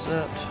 set.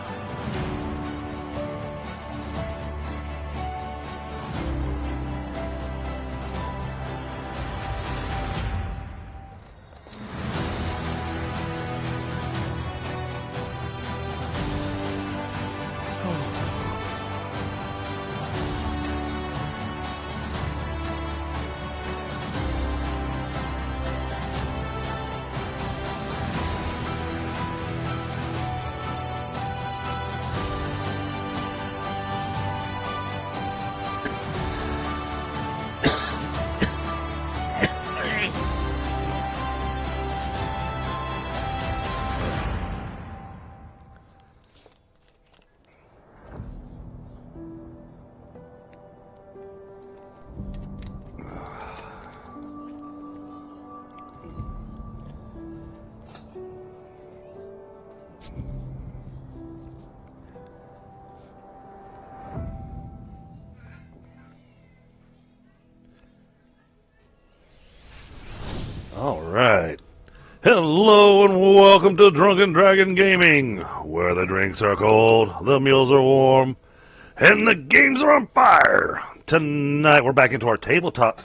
Alright. Hello and welcome to Drunken Dragon Gaming, where the drinks are cold, the meals are warm, and the games are on fire. Tonight we're back into our tabletop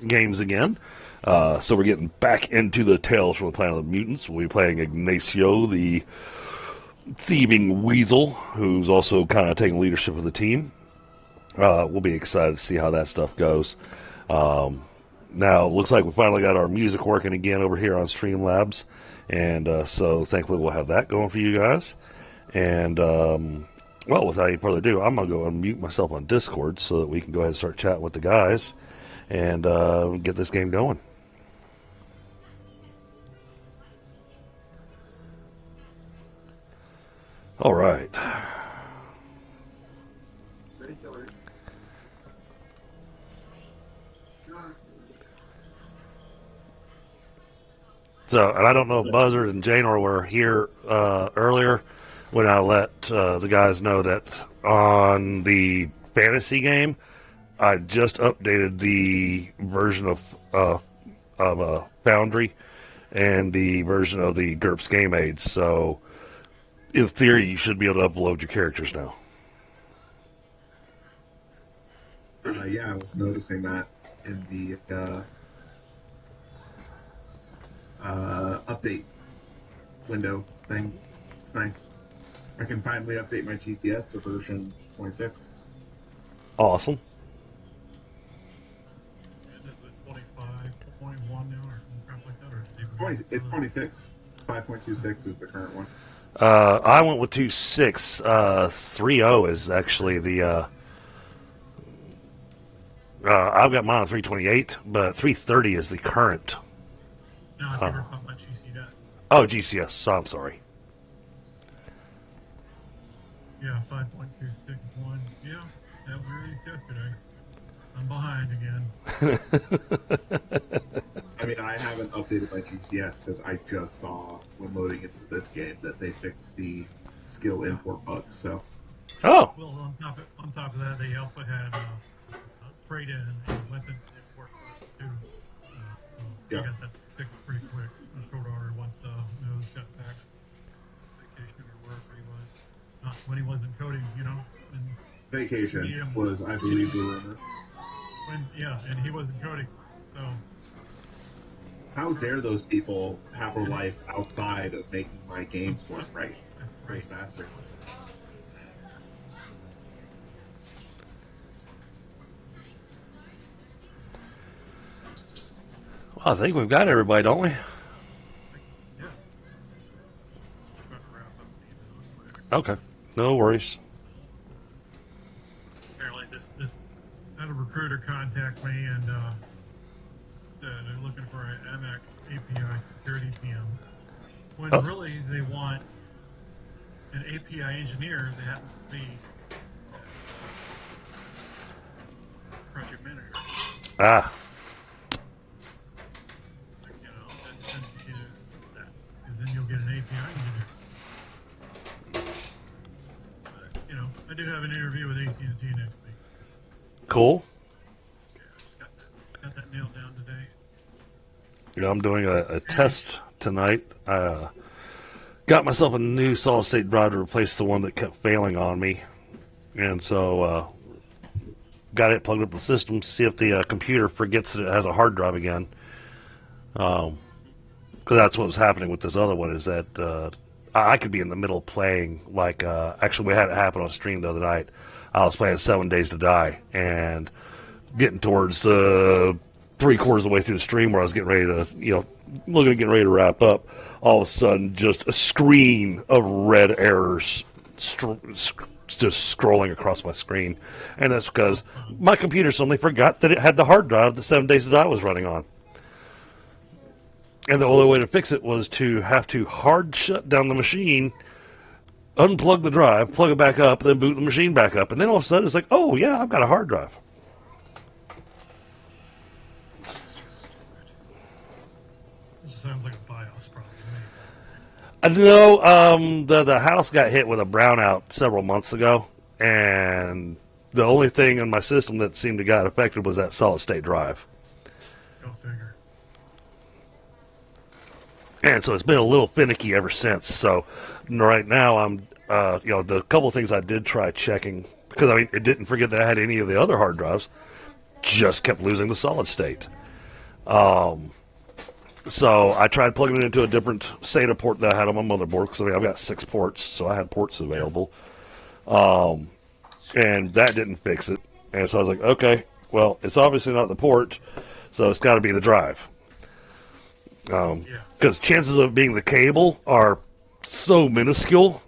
games again. So we're getting back into the Tales from the Planet of the Mutants. We'll be playing Ignacio, the thieving weasel, who's also kind of taking leadership of the team. We'll be excited to see how that stuff goes. Now, it looks like we finally got our music working again over here on Streamlabs, and so thankfully we'll have that going for you guys. And, well, without any further ado, I'm going to go unmute myself on Discord so that we can go ahead and start chatting with the guys and get this game going. All right. So, and I don't know if Buzzard and Janor were here earlier when I let the guys know that on the fantasy game, I just updated the version of Foundry and the version of the GURPS game aids. So, in theory, you should be able to upload your characters now. Yeah, I was noticing that in the update window thing. It's nice. I can finally update my GCS to version 26. Awesome. Is it 25.1 now or crap like that? Or It's 26. 5.26 is the current one. I went with 2.6. 3.0 is actually the... I've got mine on 328, but 330 is the current. No, I never thought about GCS. Oh, GCS. So I'm sorry. Yeah, 5.261. Yeah, that was released yesterday. I'm behind again. I mean, I haven't updated my GCS because I just saw when loading into this game that they fixed the skill import bug. So. Oh. Well, on top of that, they also had trade in and weapon import bug too. Yeah. I got that fixed pretty quick in short order once Nose got back vacation or wherever he was. Not when he wasn't coding, you know. And Vacation was, I believe, the rumor. And he wasn't coding, so. How dare those people have a life outside of making my games work right? Those bastards. Well, I think we've got everybody, don't we? Yeah. Okay. No worries. Apparently, this had a recruiter contact me and they're looking for an MX API security PM. When really they want an API engineer that happens to be project manager. Ah. You know, that. Because then you'll get an API engineer. But, you know, I do have an interview with AT&T next week. Cool. Yeah, got that nailed down today. Yeah, I'm doing a test tonight. got myself a new solid-state drive to replace the one that kept failing on me. And so, got it plugged up the system, see if the computer forgets that it has a hard drive again. Because that's what was happening with this other one, is that I could be in the middle of playing, like, actually we had it happen on stream the other night. I was playing 7 Days to Die, and getting towards 3/4 of the way through the stream where I was getting ready to, looking at getting ready to wrap up, all of a sudden just a screen of red errors just scrolling across my screen. And that's because my computer suddenly forgot that it had the hard drive that 7 Days to Die was running on. And the only way to fix it was to have to hard shut down the machine, unplug the drive, plug it back up, then boot the machine back up. And then all of a sudden it's like, oh yeah, I've got a hard drive. Sounds like a BIOS problem to me. No, the house got hit with a brownout several months ago, and the only thing in my system that seemed to got affected was that solid-state drive. Go figure. And so it's been a little finicky ever since. So right now I'm, the couple of things I did try checking, because I mean, it didn't forget that I had any of the other hard drives, just kept losing the solid state. So I tried plugging it into a different SATA port that I had on my motherboard, because I mean, I've got 6 ports, so I had ports available. And that didn't fix it. And so I was like, okay, well, it's obviously not the port, so it's got to be the drive. Because chances of it being the cable are so minuscule.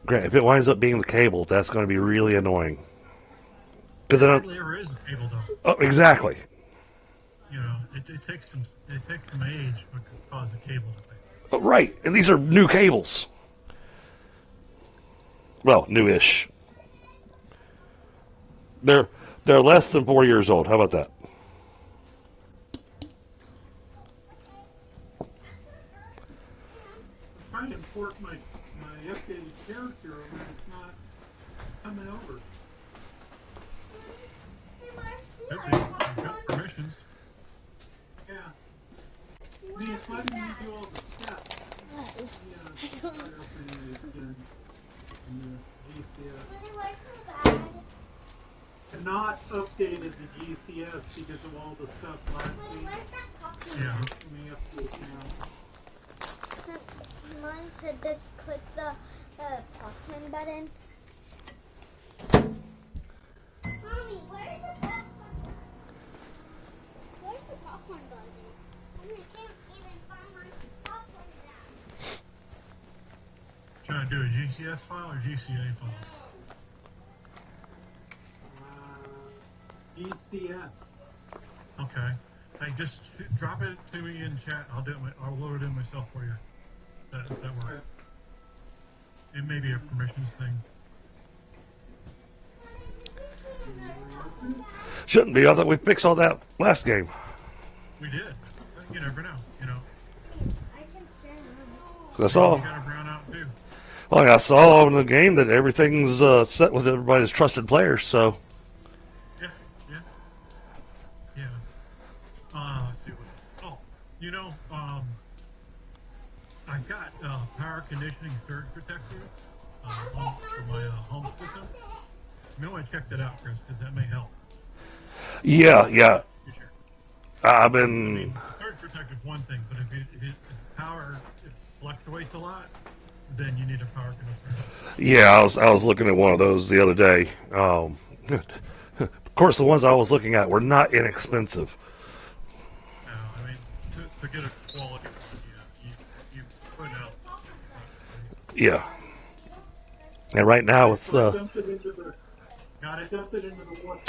Great, if it winds up being the cable, that's going to be really annoying. Because There hardly ever is a cable though. Oh, exactly. It takes some age what could cause the cable to fail. Oh, right, and these are new cables. Well, newish. They're less than 4 years old. How about that? Trying to import my updated character over and it's not coming over. Could be. You've got permissions. Yeah. I mean, it's letting me do all the steps. Yeah. Not updated the GCS because of all the stuff last week. Yeah. Me up to it now. Mine said just click the popcorn button. Mommy, where's the popcorn? Where's the popcorn button? I can't even find my popcorn bag. Trying to do a GCS file or GCA file? GCS. Okay. Hey, just drop it to me in chat. I'll load it in myself for you. That works. It may be a permissions thing. Shouldn't be. I thought we fixed all that last game. We did. You never know. I saw. You got a brownout too. Well, I saw in the game that everything's set with everybody's trusted players. So. Yeah. Let's see what. I got power conditioning surge protector for my home system. You may want to check that out, Chris, because that may help. Yeah. Sure. I've been. Surge protector is one thing, but if power fluctuates a lot, then you need a power conditioner. Yeah, I was looking at one of those the other day. Of course, the ones I was looking at were not inexpensive. No, I mean to get a quality one, you put out. Yeah. And right now it's Dump it into the. Got it. Dump it into the water.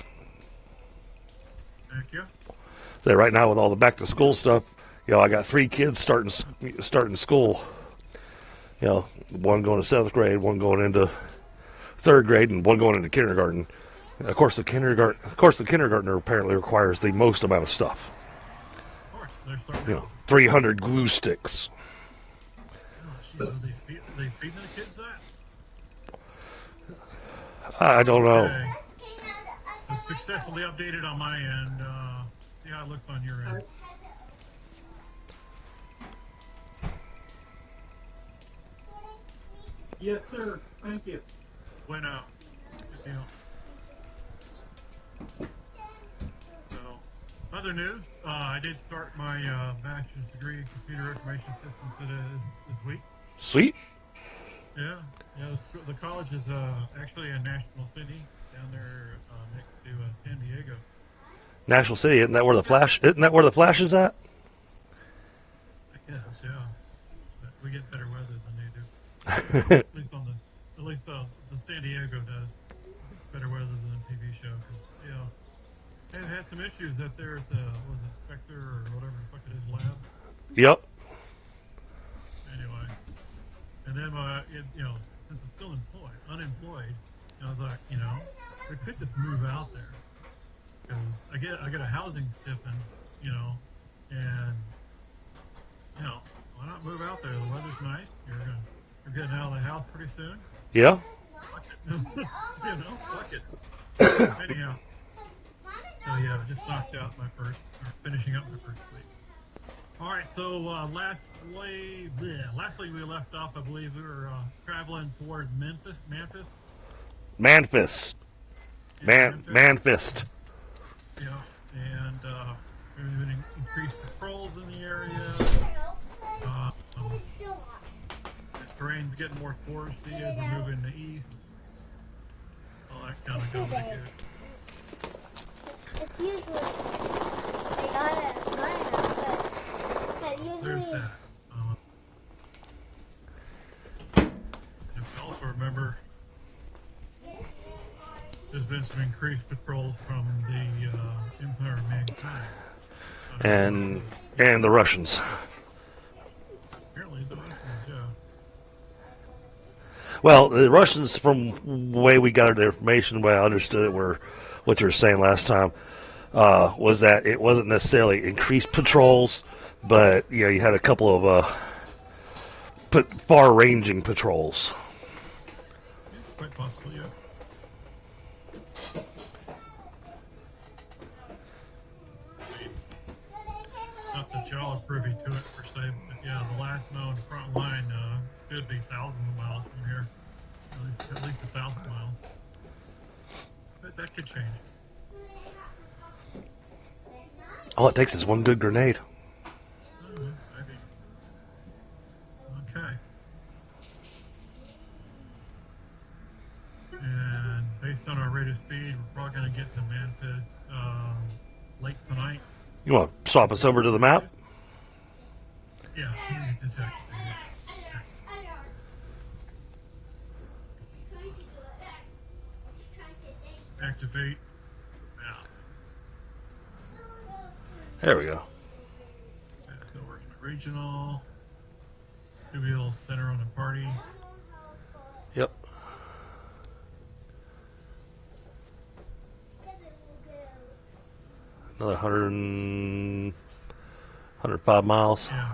Thank you. so right now with all the back to school stuff, I got 3 kids starting school. One going to 7th grade, one going into 3rd grade, and one going into kindergarten. Of course, the kindergartner apparently requires the most amount of stuff. Of course, they're starting. 300 glue sticks. Are they feeding the kids that? I don't know. Okay. It's successfully updated on my end. See how it looks on your end. Yes, sir. Thank you. Went out. Good deal. So, other news, I did start my bachelor's degree in computer information systems this week. Sweet. Yeah, the college is actually a national city down there next to San Diego. National City, isn't that where the Flash? Isn't that where the Flash is at? I guess, yeah. But we get better weather than they do. At least the San Diego does better weather than the TV show. Cause, you know, it had some issues up there at the Spectre or whatever the fuck it is lab. Yep. Anyway, and then since I'm still unemployed, I was like, I could just move out there because I get a housing stipend, and why not move out there? The weather's nice. You're getting out of the house pretty soon. Yeah. Fuck it. Fuck it. Anyhow, so yeah, I just knocked out finishing up my first week. All right, so lastly we left off, I believe we were traveling towards Memphis. Manfist. Manfist. Yeah, and there's been increased patrols in the area. The terrain's getting more foresty as we're moving to east. All that kind of goes good. It's usually they gotta run but usually. There's that. I also remember there's been some increased patrols from the Empire of Mankind. And the Russians. Apparently the Russians, yeah. Well, the Russians, from the way we got their information, the way I understood it, were what you were saying last time, was that it wasn't necessarily increased patrols, but you had a couple of far-ranging patrols. Quite possibly, yeah. Not that y'all are privy to it per se, but yeah, the last known front line should be thousands of miles from here. At least 1,000 miles. But that could change. All it takes is one good grenade. Maybe. Okay. And based on our rate of speed, we're probably going to get to Memphis late tonight. You want to swap us over to the map? Yeah, activate. Yeah. There we go. Pass over to my regional. Should be a little center on the party. Yep. Another 105 miles. Yeah.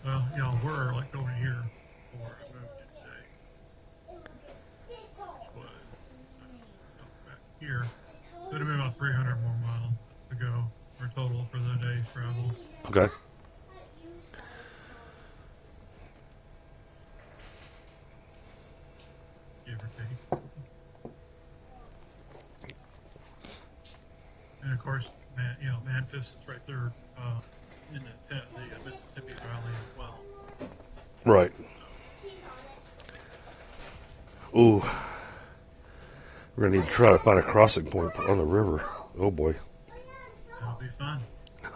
Well, we're like over here before I moved in today. Which was back here. So it'd have been about 300 more miles to go for total for the day's travel. Okay. Give or take. And of course, Memphis is right there in the Mississippi Valley as well. Right. Ooh. We're going to need to try to find a crossing point on the river. Oh boy. That'll be fun.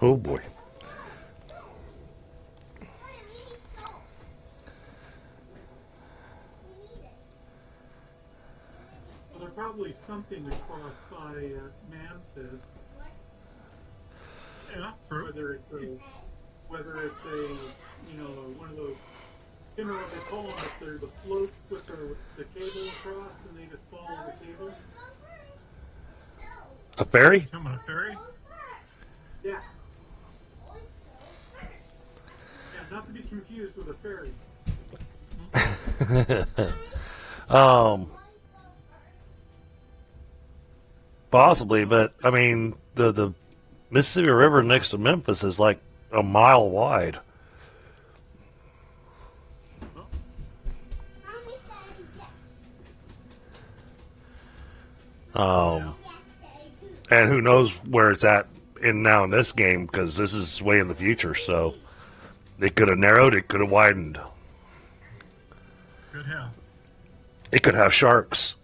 Oh boy. Well, there's probably something to cross by Memphis. Yeah, true. Whether it's a one of those, what they call them up there, the floats with the cable across, and they just follow the cable. A ferry? Come on, a ferry? Yeah. Yeah, not to be confused with a ferry. Possibly, but I mean the Mississippi River next to Memphis is like a mile wide. And who knows where it's at in this game, because this is way in the future, so it could have narrowed, it could have widened. Could have. It could have sharks.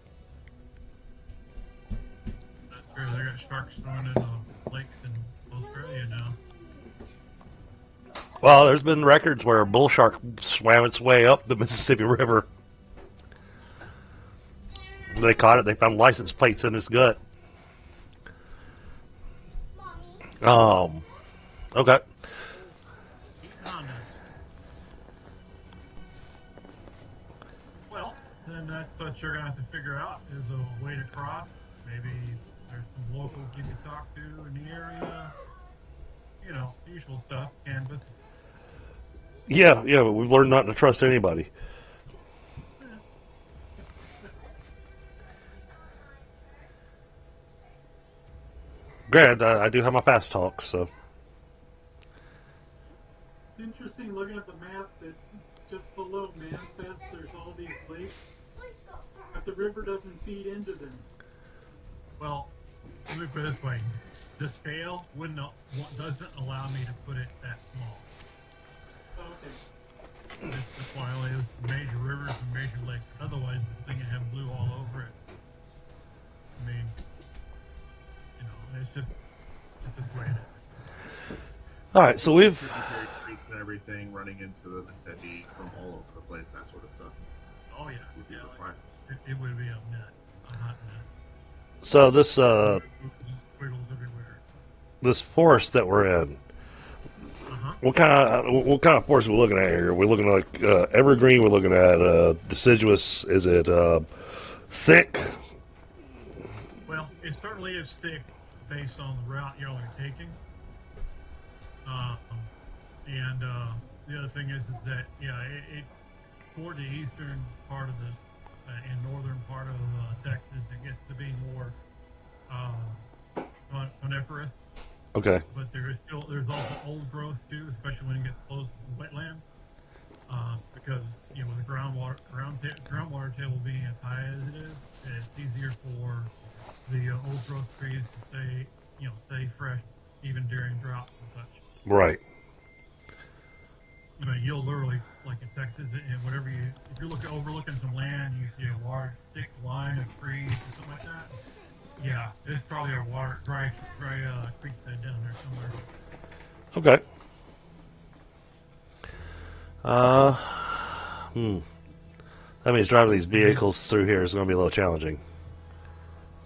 That's true. They got sharks swimming in lakes in Australia now. Well, there's been records where a bull shark swam its way up the Mississippi River. They caught it. They found license plates in its gut. Okay. Well, then that's what you're going to have to figure out is a way to cross. Maybe there's some locals you can talk to in the area. You know, the usual stuff, canvas. Yeah, but we've learned not to trust anybody. Granted, I do have my fast talk, so. It's interesting looking at the map that just below Manifest there's all these lakes, but the river doesn't feed into them. Well, let me put it this way. The scale doesn't allow me to put it that small. Okay. That's why I only have major rivers and major lakes. Otherwise, the thing would have blue all over it. I mean, you know, it's just the way it is. All right, so we've. Tributary creeks and everything running into the Mississippi from all over the place, that sort of stuff. Oh yeah, Would be yeah. required. It would be a net, a hot net. So this Squiggles everywhere. this forest that we're in. Uh-huh. What kind of forest are we looking at here? We're looking like evergreen. We're looking at deciduous. Is it thick? Well, it certainly is thick based on the route y'all are taking. And the other thing is that it toward the eastern part of this and northern part of Texas, it gets to be more coniferous. Okay. But there's also old growth too, especially when it gets close to wetland. Because with the groundwater table being as high as it is, it's easier for the old growth trees to stay fresh even during droughts and such. Right. I mean, you'll literally, like in Texas, and whatever if you're overlooking some land, you see a large thick line of trees or something like that. Yeah, there's probably a dry creek bed down there somewhere. Okay. That means driving these vehicles through here is going to be a little challenging.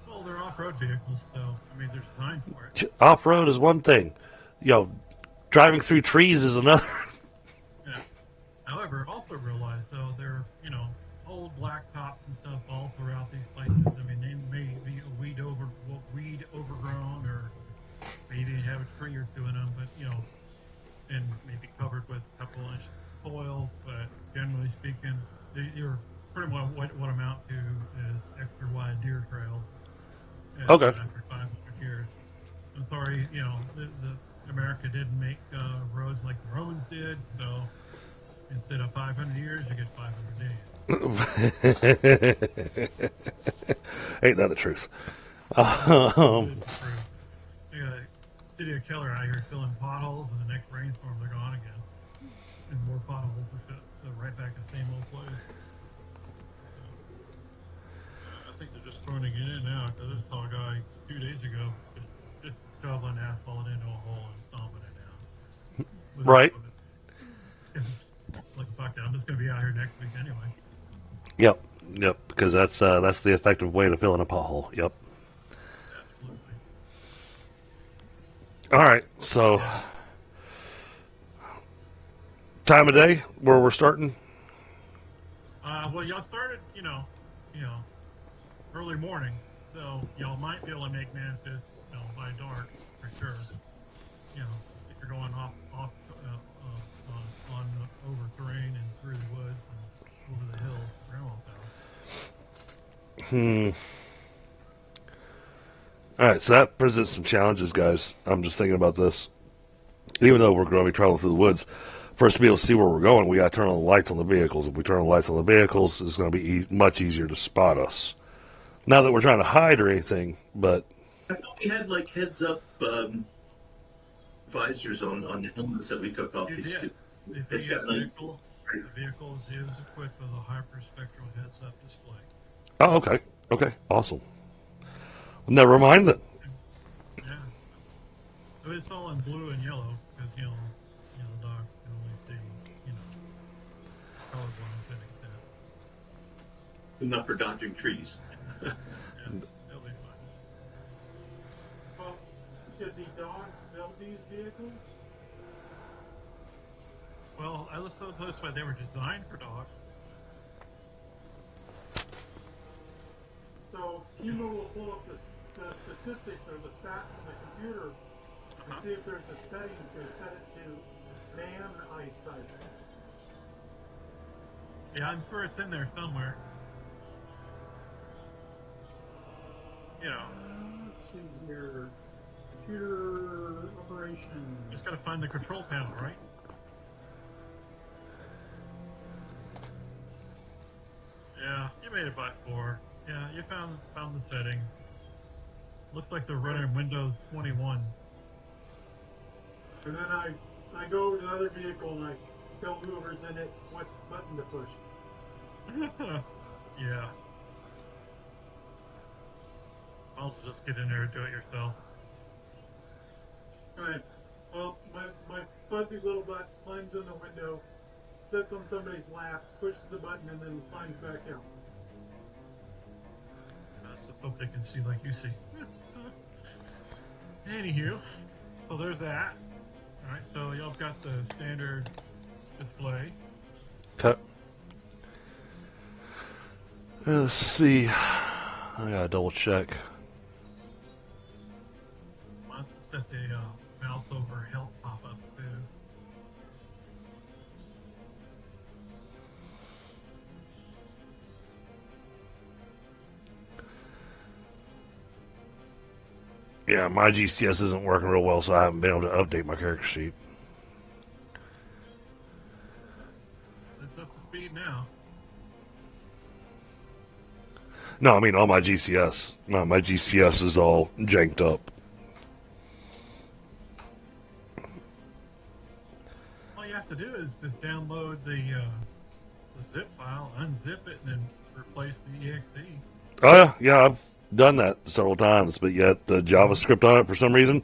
Well, they're off-road vehicles, so I mean, there's time for it. Off-road is one thing. Driving through trees is another. Yeah. However, also realize though there are old blacktops and stuff all throughout these places. I mean, they may be weed overgrown, or maybe have a tree or two in them, but and maybe covered with a couple inches of soil. But generally speaking, you're pretty much what amount to is extra wide deer trails. Okay. After 500 years, I'm sorry, the America didn't make roads like the Romans did, so instead of 500 years, you get 500 days. Ain't that the truth? It is the truth. City of Keller out here filling potholes, and the next rainstorm they're gone again, and more potholes are right back to the same old place. I think they're just throwing it in now because I saw a guy 2 days ago just shoveling asphalt into a hole and stomping it down. Right. Like, fuck that, I'm just going to be out here next week anyway. Yep, because that's the effective way to fill in a pothole. Yep. Absolutely. All right, so time of day where we're starting. Well, y'all started, early morning, so y'all might be able to make Manifest, by dark for sure. If you're going off on over terrain and through the woods and over the hills, Grandma's house. All right, so that presents some challenges, guys. I'm just thinking about this. Even though we're going to be traveling through the woods, first to be able to see where we're going, we got to turn on the lights on the vehicles. If we turn on the lights on the vehicles, it's going to be much easier to spot us. Not that we're trying to hide or anything, but I thought we had like heads-up visors on the helmets that we took off You these did. two. The It's got like, vehicle is equipped with a hyperspectral heads-up display. oh, okay, okay, awesome. Never mind then. Yeah. But it's all in blue and yellow because the dog can only see colorblind things like that. enough for dodging trees. Yeah, it'll be fine. Well, did the dogs build these vehicles? Well, I was told this way they were designed for dogs. So Kimo will pull up the statistics or the stats in the computer and see if there's a setting to set it to man eyesight. Yeah, I'm sure it's in there somewhere. Let's see here. Computer operation. Just gotta find the control panel, right? Yeah, you made it by 4. Yeah, you found the setting. Looks like they're running Windows 21. And then I go over to the other vehicle and I tell whoever's in it what button to push. Yeah. I'll just get in there and do it yourself. Alright. Well, my fuzzy little butt climbs in the window, sits on somebody's lap, pushes the button, and then climbs back out. I just hope they can see like you see. Anywho, so there's that. Alright, so y'all got the standard display. Okay. Let's see. I gotta double check. Mine's set the mouse over health pop up too. Yeah, my GCS isn't working real well, so I haven't been able to update my character sheet. It's up to speed now. No, I mean on my GCS. No, my GCS is all janked up. All you have to do is just download the zip file, unzip it, and then replace the exe. Oh yeah, I've done that several times, but yet the JavaScript on it for some reason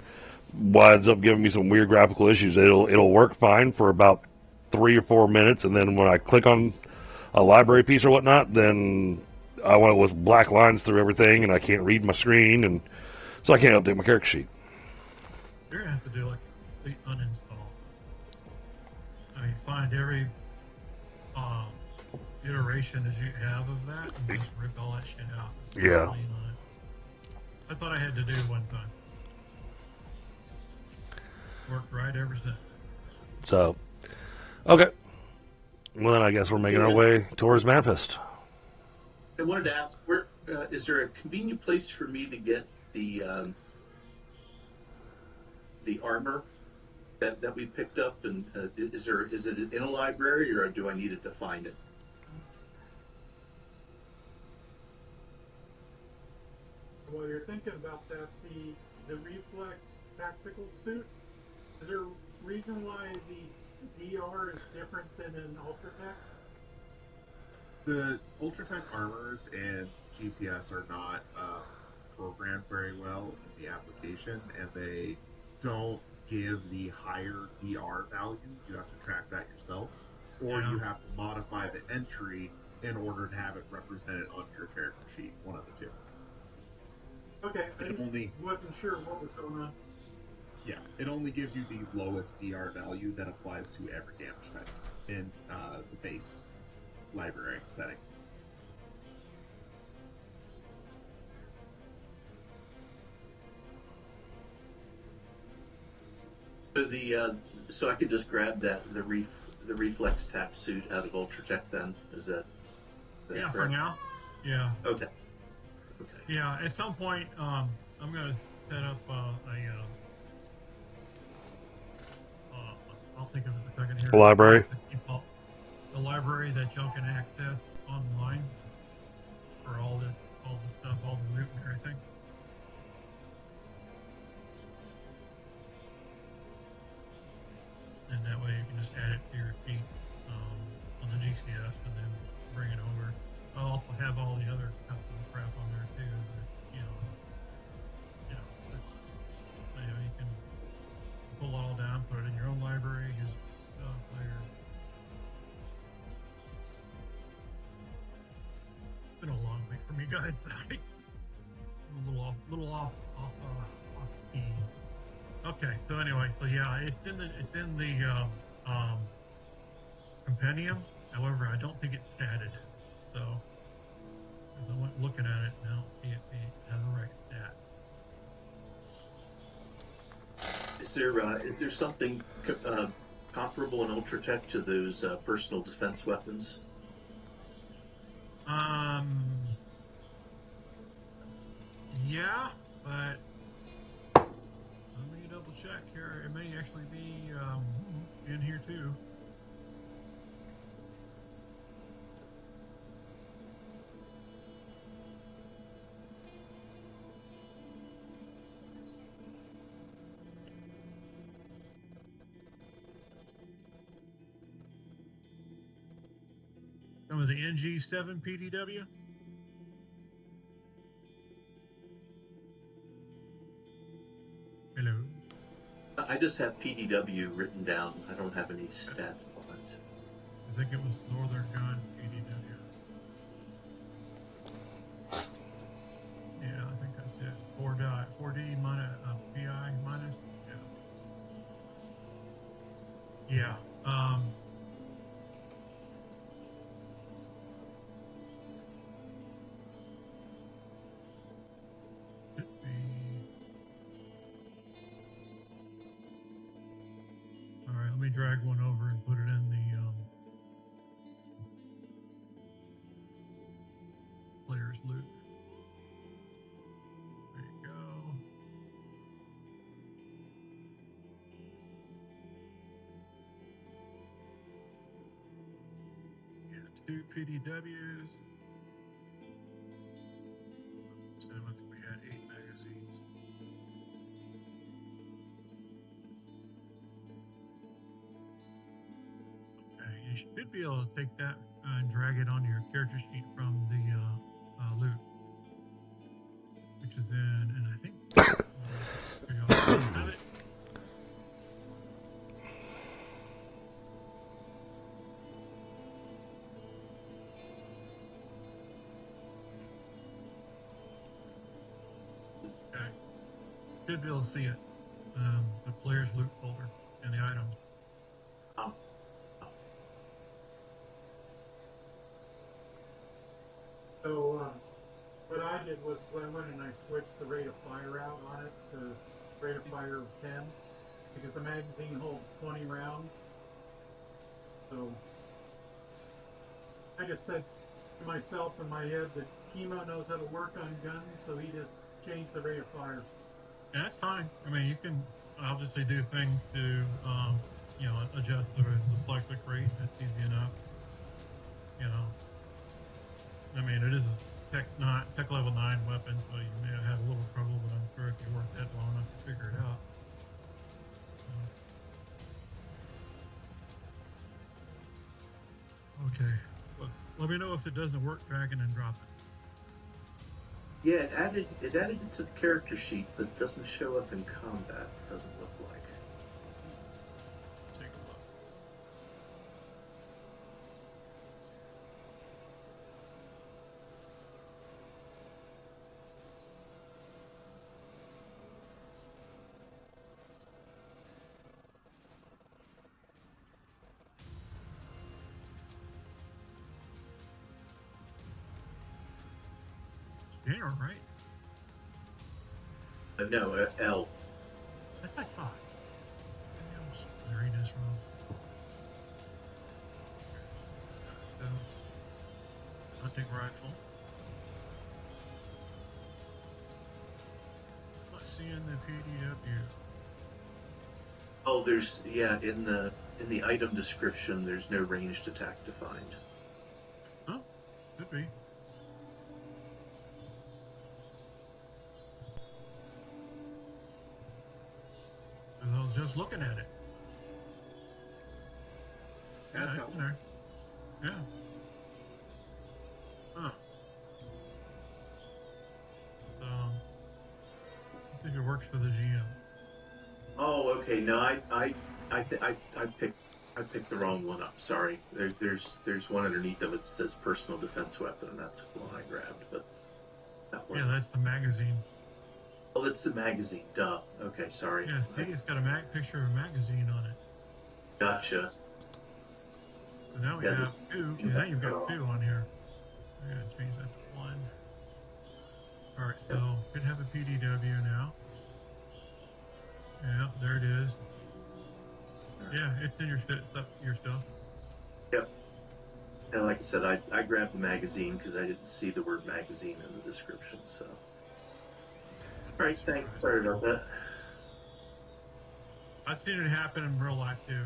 winds up giving me some weird graphical issues. It'll work fine for about 3 or 4 minutes, and then when I click on a library piece or whatnot, then I want it with black lines through everything, and I can't read my screen, and so I can't update my character sheet. You're gonna have to do like a complete uninstall. I mean, find every iteration as you have of that, and just rip all that shit out. Yeah. Clean on it. I thought I had to do one time. Worked right ever since. So, okay. Well, then I guess we're making our way towards Manifest. I wanted to ask, where is there a convenient place for me to get the armor that we picked up? And is it in a library, or do I need it to find it? While you're thinking about that, the reflex tactical suit, is there a reason why the DR is different than an Ultratech? The Ultratech armors and GCS are not programmed very well in the application, and they don't give the higher DR value. You have to track that yourself, or you have to modify the entry in order to have it represented on your character sheet. One of the two. Okay, I just wasn't sure what was going on. Yeah, it only gives you the lowest DR value that applies to every damage type in the base library setting. So I could just grab the reflex tap suit out of Ultratech then? Is that Yeah, correct? for now. Yeah. Okay. Yeah, at some point, I'm gonna set up I'll think of it in a second here. A library? The library that y'all can access online for all all the stuff, all the loot and everything. And that way you can just add it to your sheet on the GCS and then bring it over. I'll also have all the other custom crap on there too. That, you can pull it all down, put it in your own library, use player. It's been a long week for me, guys. Sorry. I'm a little off key. Okay, so anyway, so yeah, it's in the compendium. However, I don't think it's statted. So, as I went looking at it, and I don't see it has a right stat. Is there something comparable in Ultratech to those personal defense weapons? Yeah, but let me double check here. It may actually be in here too. Some of the NG7 PDW. Hello. I just have PDW written down. I don't have any stats on it. I think it was Northern Gun PDW. Yeah, I think that's it. 4D minus PI minus. Yeah. Yeah. Alright, let me drag one over and put it in the player's loop. There you go. Yeah, 2 PDWs. So I think we had 8 magazines. You should be able to take that and drag it onto your character sheet from the loot, which is in, and I think you have it. Okay, should be able to see it. The player's loot folder and the items. So what I did was I went and I switched the rate of fire out on it to rate of fire of 10 because the magazine holds 20 rounds. So I just said to myself in my head that Chemo knows how to work on guns, so he just changed the rate of fire. Yeah, that's fine. I mean, you can obviously do things to, adjust the select click rate. That's easy enough. I mean, it is a tech level 9 weapon, so you may have had a little trouble, but I'm sure if you worked that long enough to figure it out. Okay. Well, let me know if it doesn't work, drag it and drop it. Yeah, it added it to the character sheet, but it doesn't show up in combat. It doesn't look like. Take a look. General, right? No, L. That's like 5. I'm reading this wrong. So, hunting rifle. Not seeing the PDW. Oh, in the item description, there's no ranged attack defined. Oh, could be. looking at it. Yeah, That's it's helpful. in there. Yeah. Huh. So, I think it works for the GM. Oh, okay. No, I picked the wrong one up. Sorry. There's one underneath of it that says personal defense weapon, and that's the one I grabbed. But that one. Yeah, that's the magazine. Oh, that's the magazine. Duh. Okay, sorry. Yeah, see, it's got a picture of a magazine on it. Gotcha. So now we Yeah, have two. Yeah, now you've got two on here. I gotta change that to one. Alright, so could have a PDW now. Yeah, there it is. Yeah, it's in your your stuff. Yep. And like I said, I grabbed the magazine because I didn't see the word magazine in the description. So. All right, thanks. Sorry about that. I've seen it happen in real life too.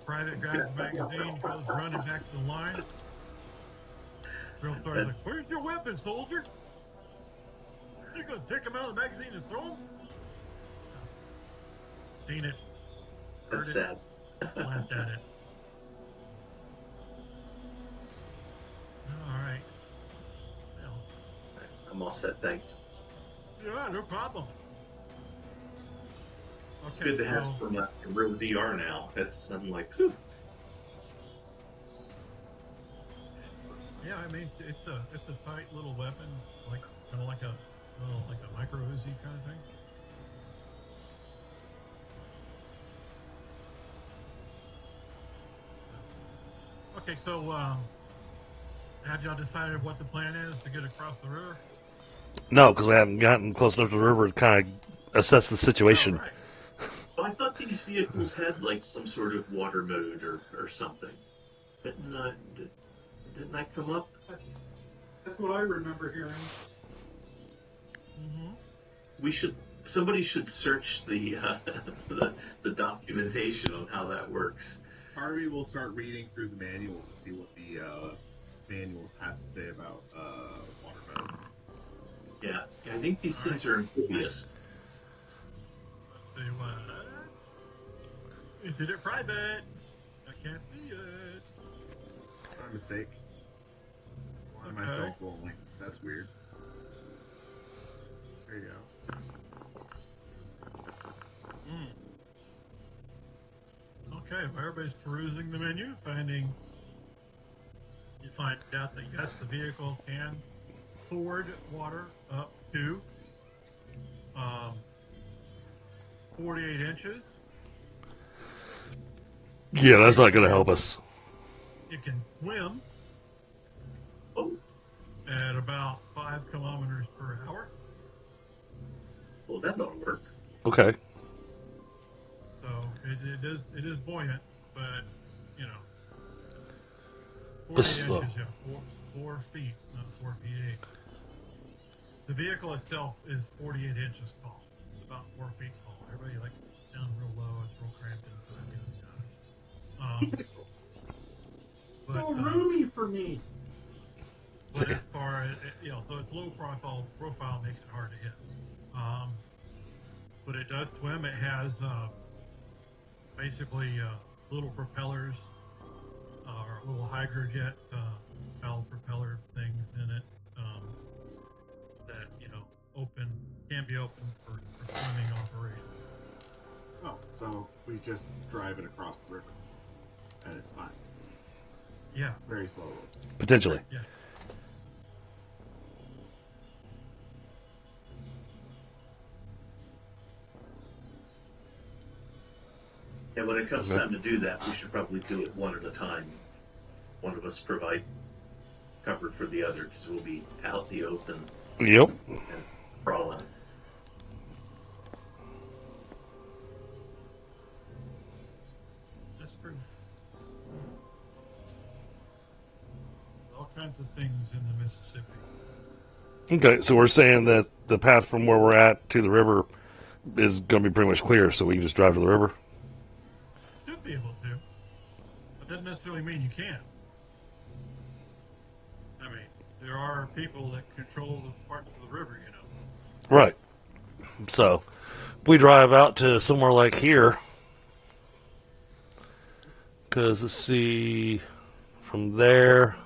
Private grabs the magazine, goes running back to the line. Real sergeant's like, "Where's your weapon, soldier? You gonna take him out of the magazine and throw him?" Seen it. That's Heard sad. it. Laughed at it. All right. Well, I'm all set, thanks. yeah, no problem. It's Okay, good to have so some real VR now. I'm like, whew. yeah, I mean it's a tight little weapon, like kind of like a micro Uzi kind of thing. Okay, so have y'all decided what the plan is to get across the river? No, because we haven't gotten close enough to the river to kind of assess the situation. All right. Well, I thought these vehicles had like some sort of water mode or something. Didn't that come up? That's what I remember hearing. Mm-hmm. Somebody should search the the documentation on how that works. Harvey will start reading through the manual to see what the manuals has to say about water mode. Yeah, I think these things are amphibious. Let's see what. Is it private? I can't see it. My mistake. Why am I Okay. self-rolling? That's weird. There you go. Okay, well, everybody's perusing the menu, you find out that yes, the vehicle can ford water up to 48 inches. Yeah, that's not going to help us. It can swim Oh, at about 5 kilometers per hour. well, that don't work. Okay. So it is buoyant, but you know, 48 Slow. inches, yeah, 4 feet, not 4 feet 8. The vehicle itself is 48 inches tall. It's about 4 feet tall. Everybody like sounds real low. It's real cramped inside. So roomy for me. But as far as so its low profile makes it hard to hit. But it does swim. It has basically little propellers or little hydrojet valve propeller things in it that can be open for swimming operations. Oh, so we just drive it across the river, and it's fine. Yeah. Very slowly. Potentially. Yeah. And when it comes time to do that, we should probably do it one at a time. One of us provide cover for the other because we'll be out in the open Yep. and crawling. That's true. All kinds of things in the Mississippi. Okay, so we're saying that the path from where we're at to the river is going to be pretty much clear, so we can just drive to the river? Should be able to. But doesn't necessarily mean you can. I mean, there are people that control the parts of the river, Right. So, if we drive out to somewhere like here, Because let's see, from there,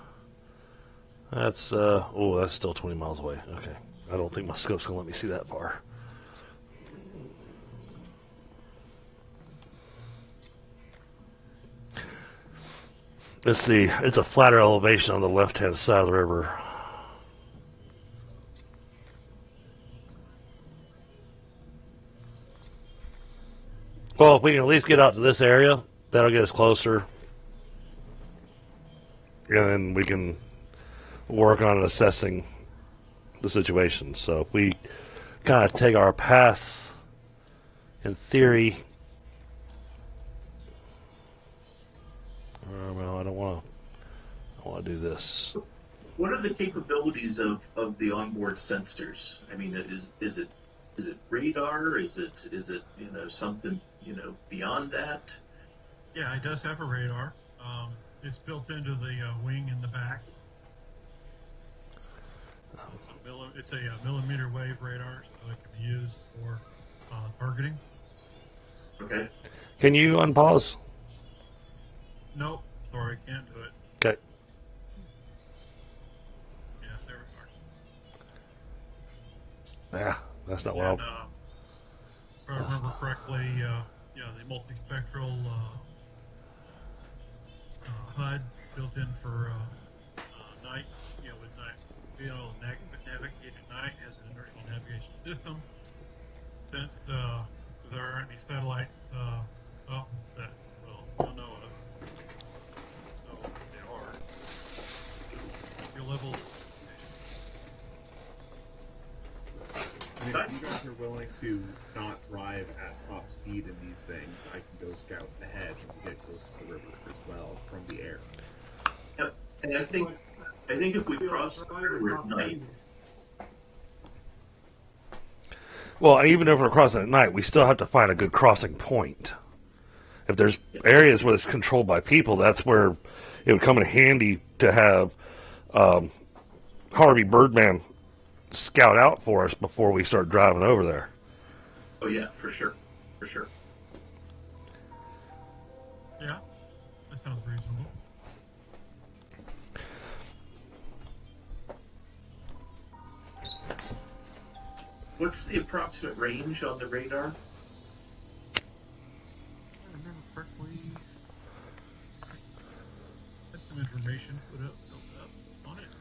that's that's still 20 miles away. Okay, I don't think my scope's gonna let me see that far. Let's see, it's a flatter elevation on the left-hand side of the river. Well, if we can at least get out to this area, that'll get us closer. And then we can work on assessing the situation. So if we kind of take our path, in theory, well, I don't want to do this. What are the capabilities of the onboard sensors? I mean, is it radar? Is it something beyond that? Yeah, it does have a radar. It's built into the wing in the back. It's a millimeter wave radar, so it can be used for targeting. Okay. Can you unpause? Nope, sorry, can't do it. Okay. Yeah, there we are. Yeah, that's not what And, I'm... if I remember correctly, the multispectral HUD built in for night, with night, navigate at night as an inertial navigation system. Since there aren't any satellites, that we'll know of. So they are. Your levels. I mean, if you guys are willing to not drive at top speed in these things, I can go scout ahead and get close to the river as well from the air. Yep. And I think if we cross the river at night, Well, even if we're crossing at night, we still have to find a good crossing point. If there's areas where it's controlled by people, that's where it would come in handy to have Harvey Birdman scout out for us before we start driving over there. oh yeah, for sure. Yeah, that sounds reasonable. What's the approximate range on the radar? If I remember correctly, had some information built up on it.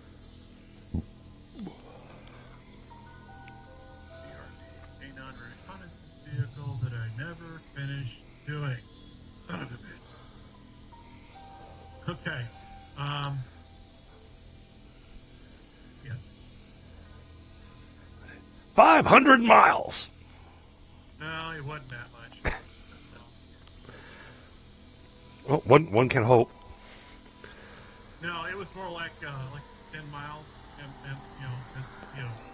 CRV K9 reconnaissance vehicle that I never finished doing. Son of a bitch. Okay. Yeah. 500 miles! No, it wasn't that much. Well, one can hope. No, it was more like 10 miles, and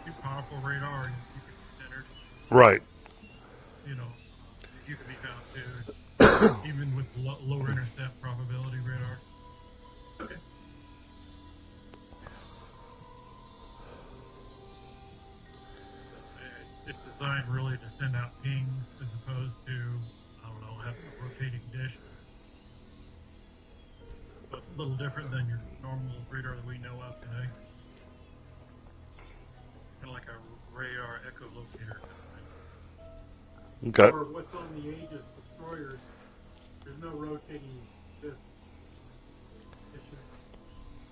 too powerful radar, you could be centered. Right. You could be found too, even with lower intercept probability radar. Okay. It's designed really to send out pings as opposed to, have a rotating dish. But a little different than your normal radar that we know of today. Kind of like a radar echolocator kind of thing. Okay. Or what's on the Aegis destroyers, there's no rotating dishes.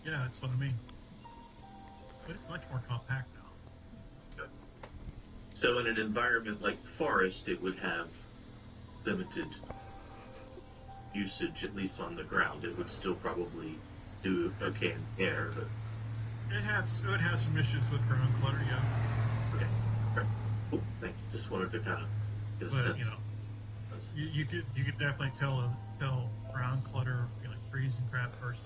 Yeah, that's what I mean. But it's much more compact now. So in an environment like the forest, it would have limited usage, at least on the ground. It would still probably do okay in the air, but It would have some issues with ground clutter, yeah. okay. Right. Cool. Thank you. Just wanted to kind of get a But sense. you could definitely tell ground clutter, freezing crap versus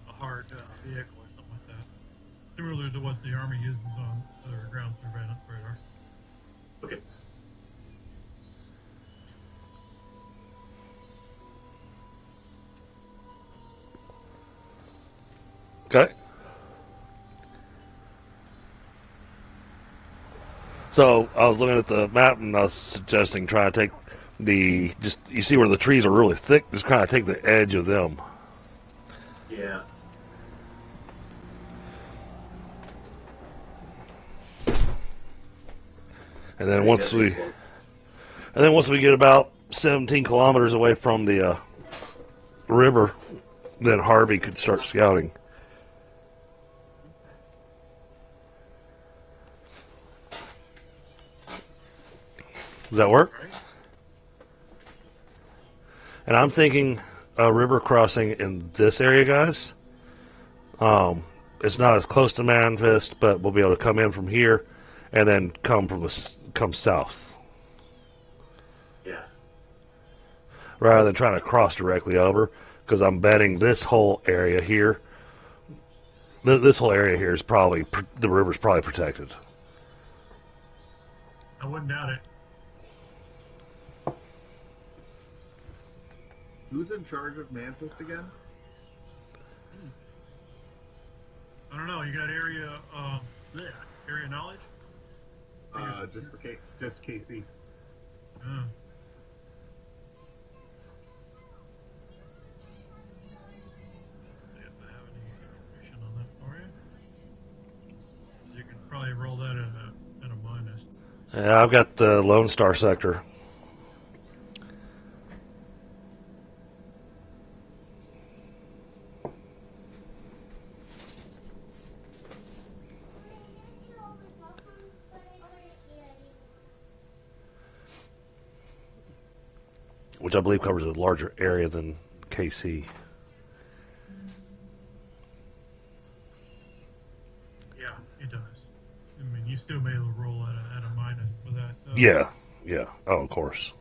a hard vehicle or something like that. Similar to what the Army uses on other ground surveillance radar. Okay. Okay. So I was looking at the map and I was suggesting trying to take You see where the trees are really thick, just kind of take the edge of them. Yeah. And then once we get about 17 kilometers away from the river, then Harvey could start scouting. Does that work? Right? And I'm thinking a river crossing in this area, guys. It's not as close to Manfest, but we'll be able to come in from here and then come south. Yeah. Rather than trying to cross directly over, because I'm betting this whole area here, this whole area here is probably, the river's probably protected. I wouldn't doubt it. Who's in charge of Mantis again? I don't know. You got area knowledge? Just KC. Uh, if I have any information on that for you, you can probably roll that at a minus. Yeah, I've got the Lone Star sector. Which I believe covers a larger area than KC. Yeah, it does. I mean, you still may roll at a minus for that. Yeah. Oh, of course.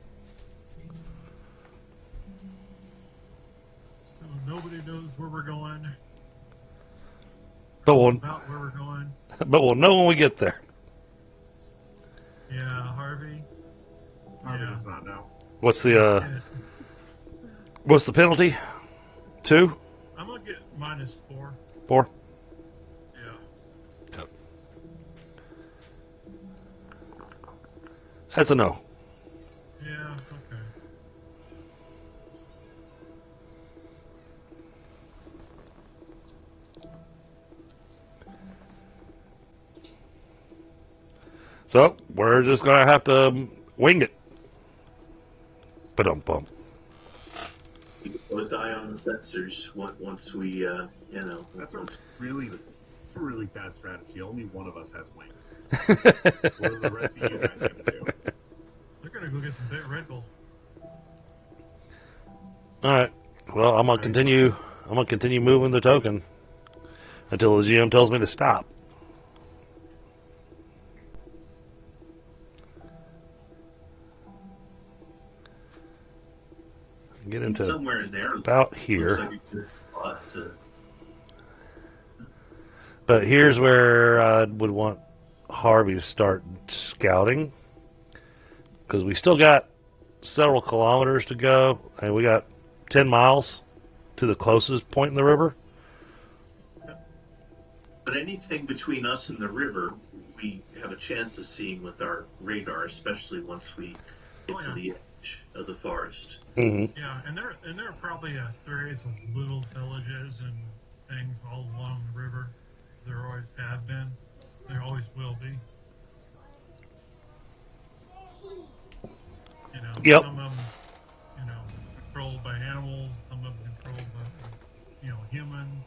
So nobody knows where we're going. But About where we're going. we'll know when we get there. Yeah, Harvey. Harvey Yeah. does not know. What's the penalty? 2? I'm gonna get -4. 4? Yeah. Okay. That's a no. Yeah. Okay. So we're just gonna have to wing it. Ba-dum-bum. Keep a close eye on the sensors once we, That's a really bad strategy. Only one of us has wings. What are the rest of you guys gonna do? They're gonna go get some Red Bull. All right. Well, I'm gonna continue moving the token until the GM tells me to stop. Get into somewhere in there. about here. Looks like a good spot to. But here's where I would want Harvey to start scouting, because we still got several kilometers to go, and we got 10 miles to the closest point in the river. But anything between us and the river, we have a chance of seeing with our radar, especially once we get to the edge of the forest. Mm-hmm. Yeah, and there are probably a series of little villages and things all along the river. There always have been. There always will be. You know, Yep. some of them, controlled by animals. Some of them controlled by, humans.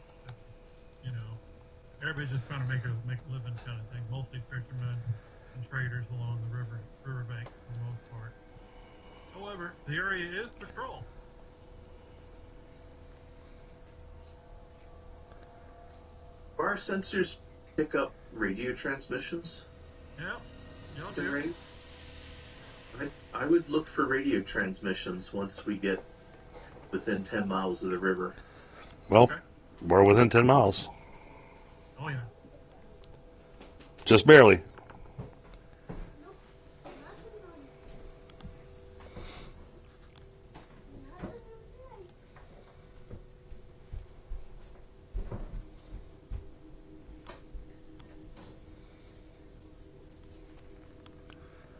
Everybody's just trying to make a living kind of thing. Mostly fishermen and traders along the riverbank for the most part. However, the area is patrolled. Do our sensors pick up radio transmissions? Yeah, y'all in do. range? I would look for radio transmissions once we get within 10 miles of the river. Well, Okay. we're within 10 miles. Oh yeah. Just barely.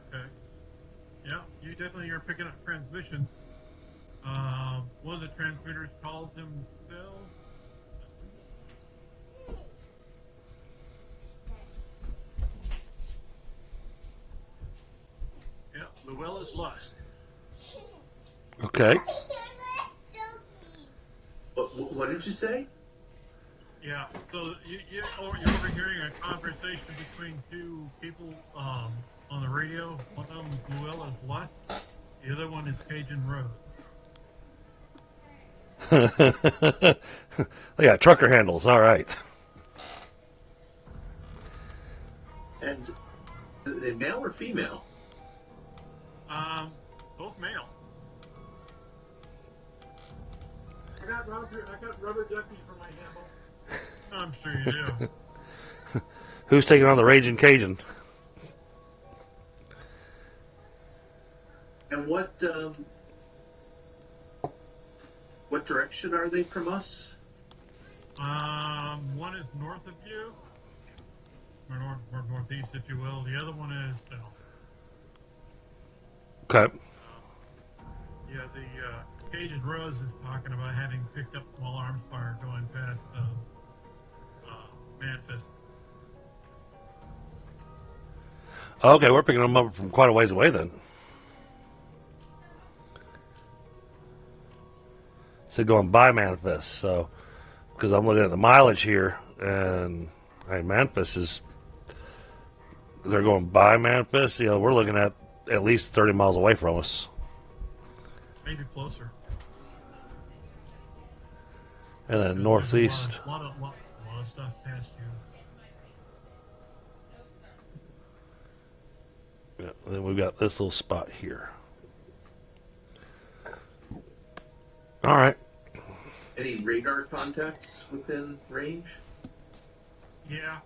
Okay. Yeah, you you definitely are picking up transmissions. One of the transmitters calls him Phil. Yeah, Llewellyn's Lust. Okay. What did you say? Yeah, so you're overhearing a conversation between two people on the radio. One of them is Llewellyn's Lust. The other one is Cajun Rose. They got trucker handles. All right. And they male or female? Both male. I got rubber ducky for my handle. I'm sure you do. Who's taking on the Raging Cajun? And what direction are they from us? One is north of you, or northeast, if you will. The other one is south. Okay. Yeah, the Cajun Rose is talking about having picked up small arms fire going past Memphis. Okay, we're picking them up from quite a ways away then. So going by Memphis, so because I'm looking at the mileage here, and Memphis is, they're going by Memphis. You know, we're looking at least 30 miles away from us. Maybe closer. And then There's northeast. A lot of stuff past you. Yeah, and then we've got this little spot here. All right. Any radar contacts within range? Yeah.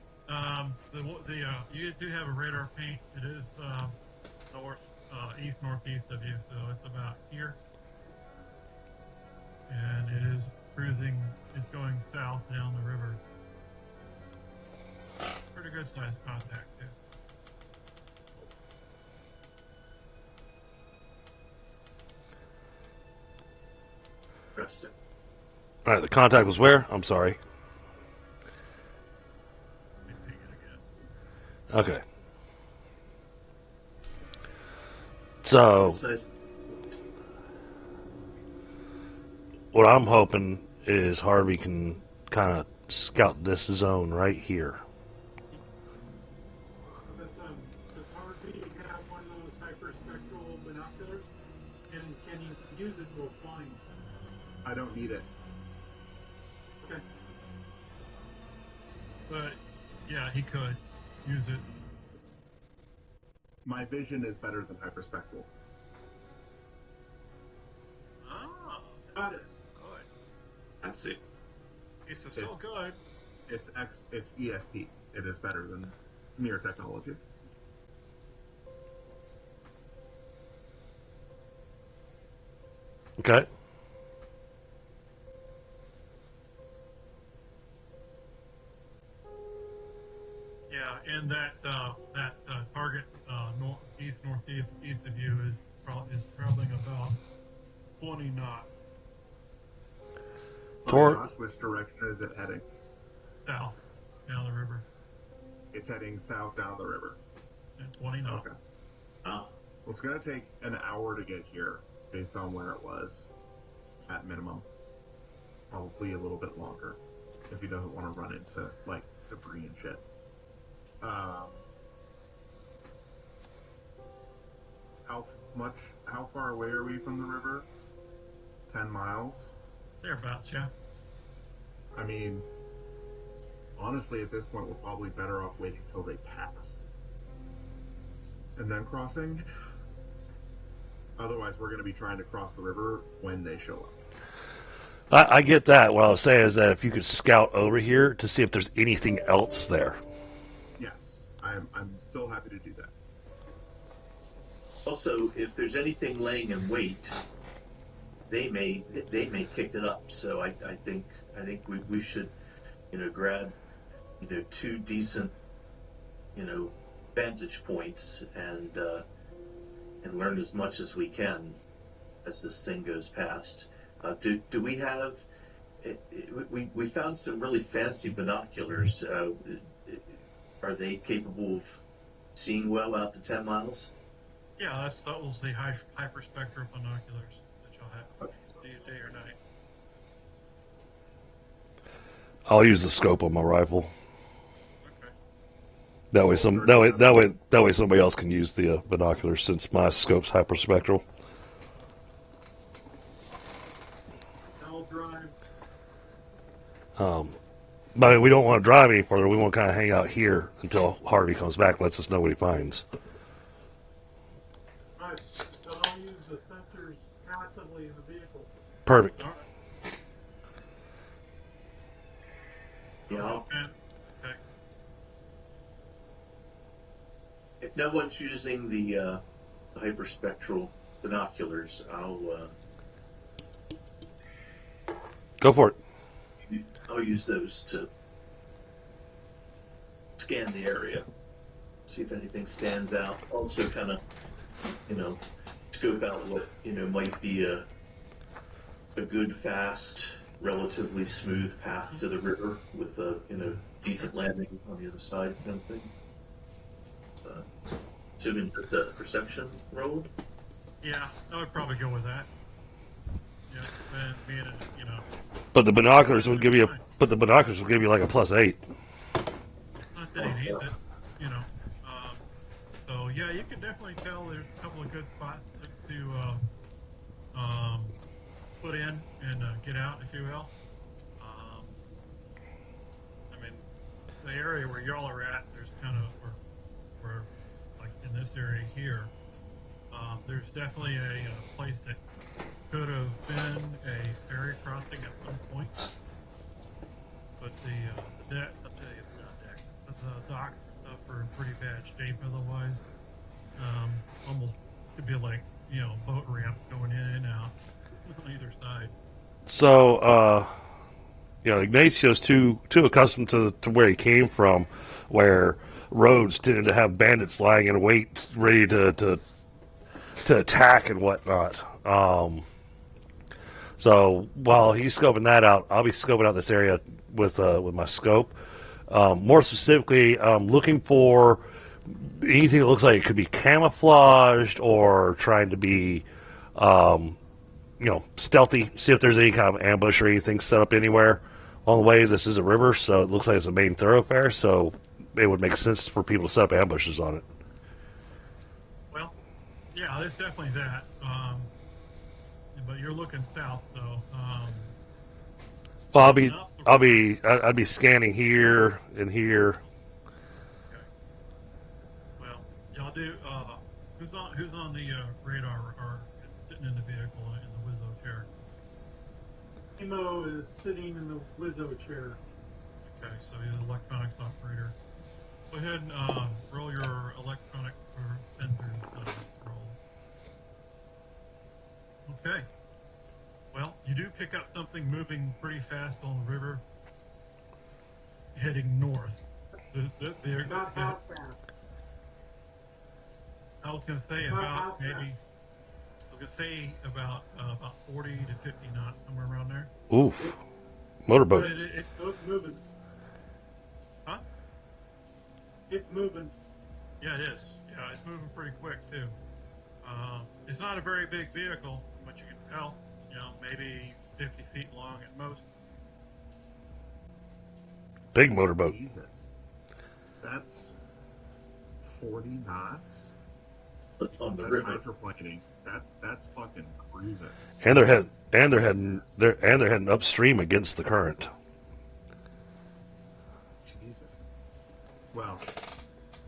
You do have a radar paint. It is east northeast of you, so it's about here. And it is cruising. It's going south down the river. Pretty good sized contact too. Interesting. All right, the contact was where? I'm sorry. Let me ping it again. Okay. So, what I'm hoping is Harvey can kind of scout this zone right here. Does Harvey have one of those hyperspectral binoculars? And can he use it while flying? I don't need it. Okay. But yeah, he could use it. My vision is better than hyperspectral. Oh, Got it. good. That's it. It's so good. It's ESP. It is better than mere technology. Okay. Yeah, and that target northeast of you is traveling about 20 knots Which direction is it heading? south down the river. It's heading south down the river. At 20 knots. Okay. Well, it's going to take an hour to get here based on where it was at minimum. Probably a little bit longer if he doesn't want to run into, like, debris and shit. How far away are we from the river? 10 miles? Thereabouts, yeah. I mean, honestly, at this point, we're probably better off waiting till they pass. And then crossing. Otherwise, we're going to be trying to cross the river when they show up. I get that. What I was saying is that if you could scout over here to see if there's anything else there. Yes, I'm still happy to do that. Also, if there's anything laying in wait, they may kick it up. So I think we should, grab, two decent, vantage points and and learn as much as we can as this thing goes past. Do we have? We found some really fancy binoculars. Are they capable of seeing well out to 10 miles? Yeah, that was the hyperspectral binoculars that you'll have day or night. I'll use the scope on my rifle. Okay. That way somebody else can use the binoculars since my scope's hyperspectral. I'll drive. But I mean, we don't want to drive any further. We want to kind of hang out here until Harvey comes back, lets us know what he finds. Right. So I'll use the sensors passively in the vehicle. Perfect. All right. Yeah. Okay. If no one's using the hyperspectral binoculars, Go for it. I'll use those to scan the area, see if anything stands out. Also, kind of, scope out what might be a good, fast, relatively smooth path to the river with a decent landing on the other side, kind of thing. Assuming that the perception roll. Yeah, I would probably go with that. Yeah, and being But the binoculars would give you like a +8. not that he needs it, so yeah, you can definitely tell there's a couple of good spots to put in and get out, if you will. I mean, the area where y'all are at, there's kind of where like in this area here, there's definitely a place that could have been a ferry crossing at some point. But the deck, I'll tell you, not deck, but the docks and stuff are in pretty bad shape otherwise. Almost could be like, boat ramp going in and out on either side. So, Ignacio's too accustomed to where he came from, where roads tended to have bandits lying in wait, ready to attack and whatnot. So while he's scoping that out, I'll be scoping out this area with my scope. More specifically, looking for anything that looks like it could be camouflaged or trying to be, stealthy. See if there's any kind of ambush or anything set up anywhere on the way. This is a river, so it looks like it's a main thoroughfare. So it would make sense for people to set up ambushes on it. Well, yeah, there's definitely that. But you're looking south, so. Well, I'd be scanning here and here. Okay. Well, y'all do. Who's on the radar or sitting in the vehicle in the Wizzo chair? Emo is sitting in the Wizzo chair. Okay, so you're the electronics operator. Go ahead and roll your electronic sensors roll. Okay. Well, you do pick up something moving pretty fast on the river, heading north. About how fast? I was going to say about maybe. I was going to say about 40 to 50 knots, somewhere around there. Oof, motorboat. So it's moving. Huh? It's moving. Yeah, it is. Yeah, it's moving pretty quick too. It's not a very big vehicle, but you can tell. Maybe 50 feet long at most. Big motorboat. Jesus. That's 40 knots. On the That's river. hydroplaning. That's fucking cruising. And they're heading upstream against the current. Jesus. Well,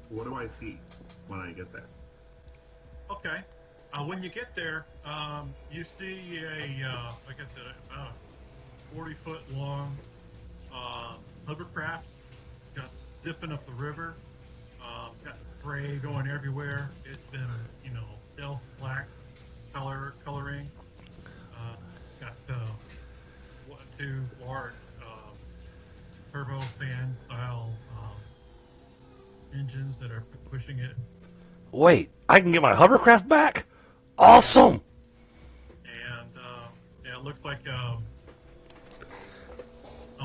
what do I see when I get there? Okay. When you get there, you see like I said, about a 40-foot long hovercraft, got zipping up the river, got spray going everywhere. It's been, stealth black coloring. Got two large turbo fan style engines that are pushing it. Wait, I can get my hovercraft back? Awesome. And yeah, it looks like on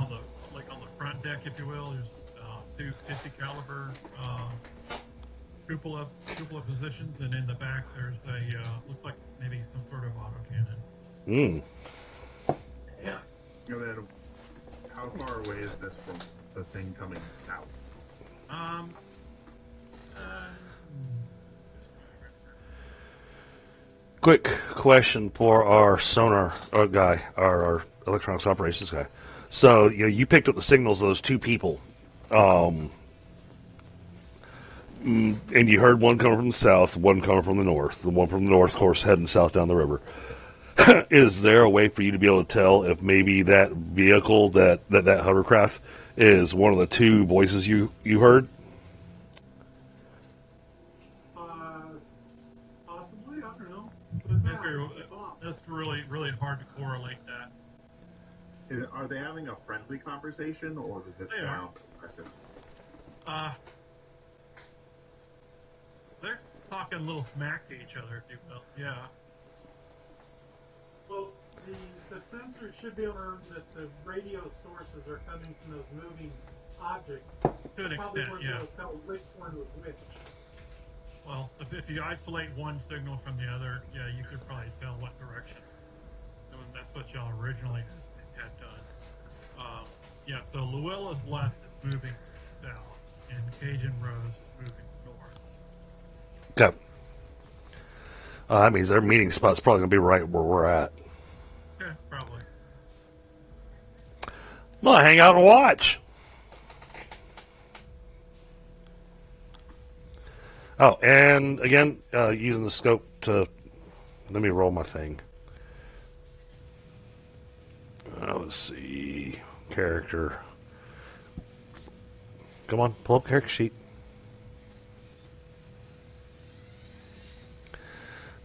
the front deck, if you will, there's two 50 caliber cupola positions, and in the back there's a looks like maybe some sort of autocannon. Yeah. And then, how far away is this from the thing coming south? Quick question for our sonar guy, our electronics operations guy. So you picked up the signals of those two people, and you heard one coming from the south, one coming from the north. The one from the north, of course, heading south down the river. Is there a way for you to be able to tell if maybe that vehicle, that hovercraft, is one of the two voices you heard? Possibly, I don't know. That's really hard to correlate that. Are they having a friendly conversation, or does it They sound aggressive? They're talking a little smack to each other, if you will. Yeah. Well, the sensors should be able to learn that the radio sources are coming from those moving objects. To an Probably extent, weren't yeah. able to tell which one was which. Well, if you isolate one signal from the other, yeah, you could probably tell what direction. I mean, that's what y'all originally had done. Yeah, so Luella's left is moving south, and Cajun Rose is moving north. Okay. That means their meeting spot's probably going to be right where we're at. Okay, probably. I'm going to hang out and watch. Oh, and again, using the scope to... Let me roll my thing. Let's see. Character. Come on, pull up character sheet.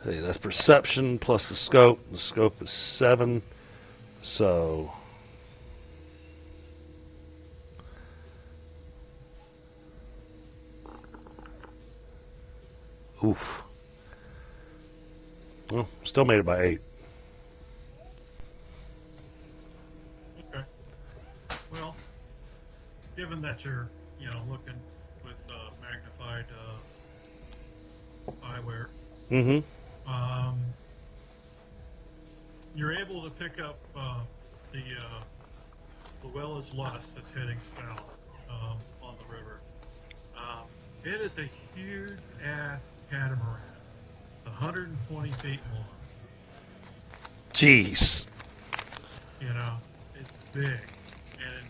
Hey, that's perception plus the scope. The scope is 7. So... Oof. Well, still made it by 8. Okay. Well, given that you're, looking with magnified eyewear, you're able to pick up the Luella's Lust that's heading south on the river. It is a huge ass catamaran, 120 feet long. Jeez. It's big, and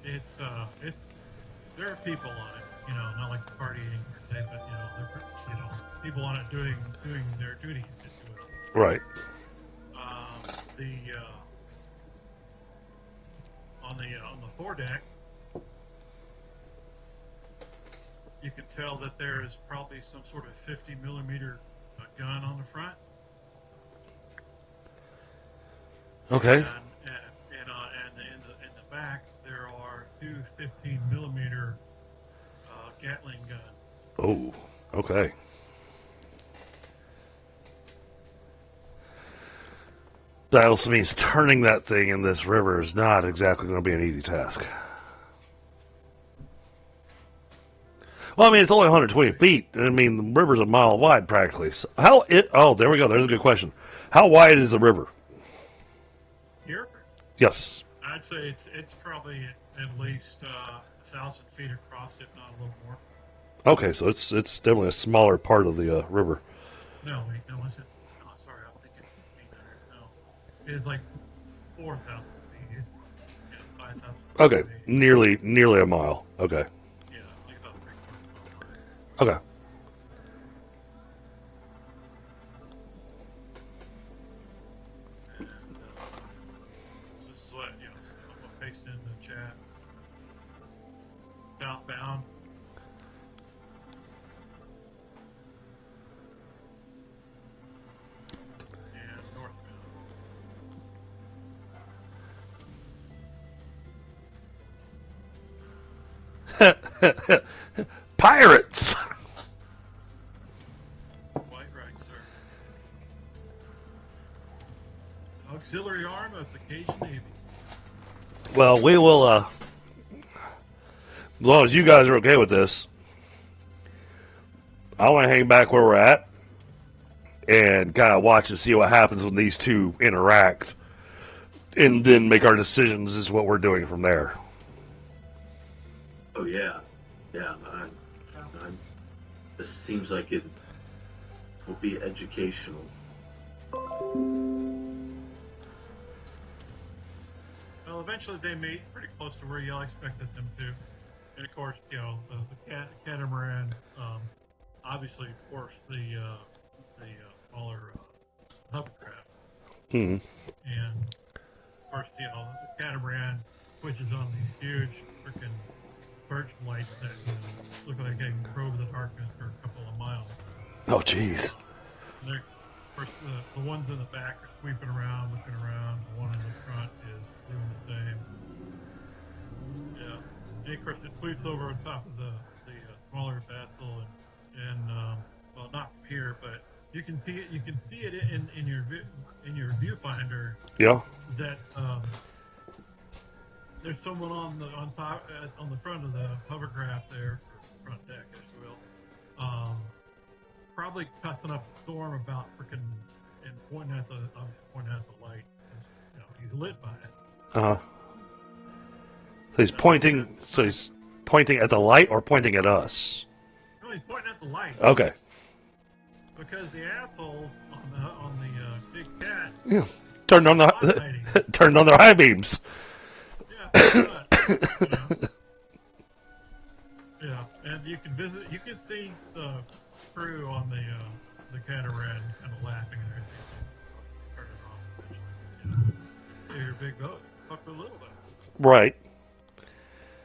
it's there are people on it. Not like partying per se, but there are people on it doing their duties, if you will. Right. On the foredeck, you can tell that there is probably some sort of 50 millimeter gun on the front. Okay. And in the back, there are two 15 millimeter Gatling guns. Oh, okay. That also means turning that thing in this river is not exactly going to be an easy task. Well, I mean, it's only 120 feet. I mean, the river's a mile wide practically. So oh, there we go. There's a good question. How wide is the river? Here? Yes. I'd say it's probably at least 1,000 feet across, if not a little more. Okay, so it's definitely a smaller part of the river. No, wait, no, is it? Oh, sorry, I'm thinking 1,500. No, it's like 4,000 feet. 5,000. Okay, nearly a mile. Okay. Yeah, like about 3/4 mile. Okay. And this is what I'm gonna paste in the chat. Southbound. And Pirates! White right auxiliary arm of the Cajun Navy. Well, we will, as long as you guys are okay with this, I want to hang back where we're at and kind of watch and see what happens when these two interact, and then make our decisions is what we're doing from there. Oh yeah, yeah. This seems like it will be educational. Well, eventually they meet pretty close to where y'all expected them to. And of course, you know, the catamaran obviously forced the smaller hovercraft. Hmm. And of course, you know, the catamaran switches on these huge freaking birch lights that, you know, look like they can probe the darkness for a couple of miles. Oh, jeez. Of course, the ones in the back are sweeping around, looking around. The one in the front is doing the same. Yeah. And of course, it sweeps over on top of the smaller vessel, and well, not from here, but you can see it. You can see it in your viewfinder. Yeah. That there's someone on the front of the hovercraft there, or front deck, if you will. Probably cussing up a storm about freaking and pointing at the light. You know, he's lit by it. Uh-huh. So he's pointing at the light or pointing at us? No, he's pointing at the light. Okay. Because the assholes on the big cat. Yeah. Turned on their high beams. Yeah. Yeah, and you can see the crew on the catamaran kind of laughing and everything. Turn it off. You know, your big boat, fuck with a little boat. Right.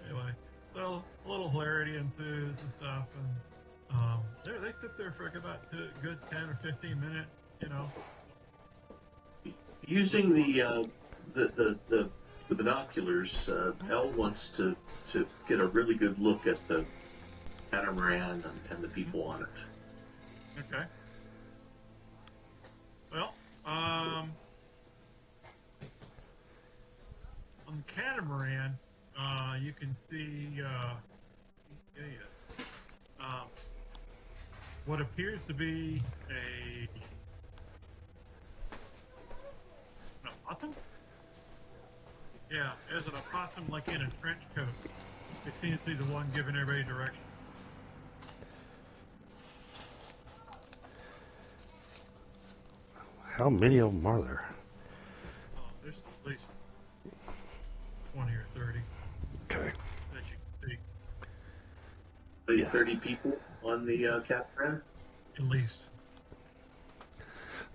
Anyway, so a little hilarity ensues and stuff, and they sit there for about a good 10 or 15 minutes, you know. Using the binoculars, Elle wants to get a really good look at the catamaran and the people on it. Okay. Well, on the catamaran, you can see what appears to be an opossum. Yeah, there's an opossum like in a trench coat. It seems to be the one giving everybody direction. How many of them are there? There's at least 20 or 30 Okay. that you can see. Maybe Yeah. 30 people on the catamaran? At least.